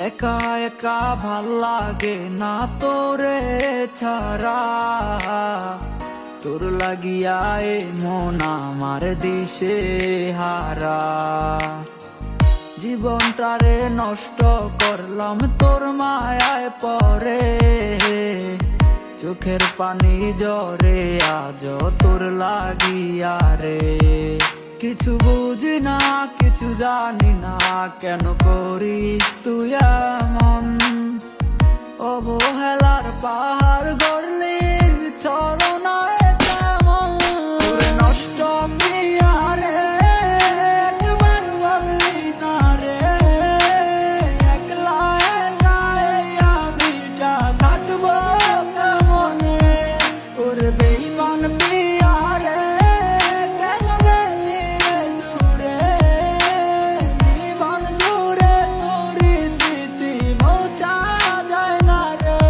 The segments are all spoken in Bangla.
একা একা ভাল লাগে না তোরে ছাড়া, তোর লাগিয়া এ মন আমার দিশে হারা। জীবনটারে নষ্ট করলাম তোর মায়ায় পরে, চোখের পানি জরে আজ তোর লাগিয়া রে। কিছু বুঝি না কিছু জানি না, কেন করিস তুই এমন? অবহেলার পাহাড় গড়লি ছলনায় কেমন? তোরে নষ্ট প্রিয়া রে, একবার ভাবলি না রে, একলা একা এই আমিটা থাকবো কেমনে? ওরে বেঈমান প্রিয়া রে, কেন গেলি রে দূরে? জীবন জুড়ে তোর স্মৃতি মোছা যায় না রে।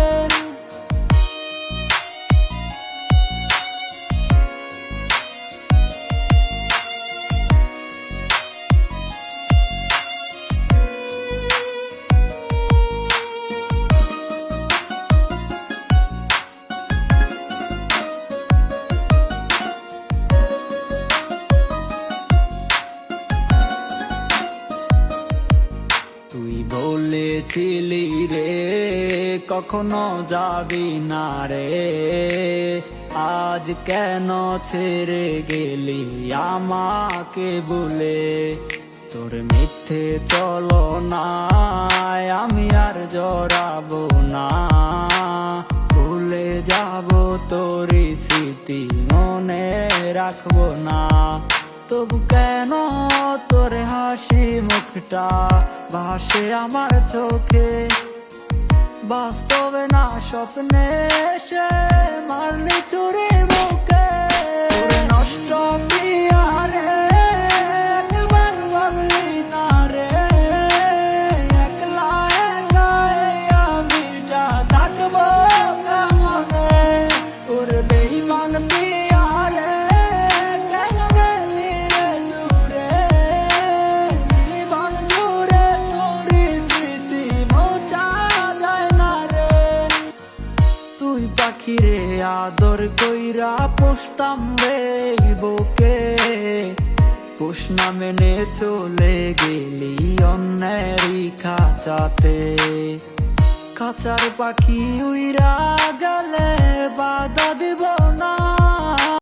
তুই বলেছিলি রে কখনো যাবি না রে, আজ কেন ছেড়ে গেলি আমাকে বলে? তোর মিথ্যে চলো না আমি আর জড়াবো না, ভুলে যাব তোর স্মৃতি মনে রাখবো না। তবু কেন তোর হাসি মুখটা ভাসে আমার চোখে? বাস্তবে না স্বপ্নে সে মারলি চুরি বুকে। তোরে নষ্ট প্রিয়া রে, একবার ভাবলি না রে, একলা একা এই আমিটা থাকবো কেমনে? তোরে বেঈমান প্রিয়া রে, কেন গেলি রে দূরে? জীবন জুড়ে তোর স্মৃতি মোছা যায় না রে। তুই পাখি রে আদর কইরা পুষতাম রে বুকে, পুষ না মেনে চলে গেলি অন্যেরই খাঁচাতে। খাঁচার পাখি উইরা গেলে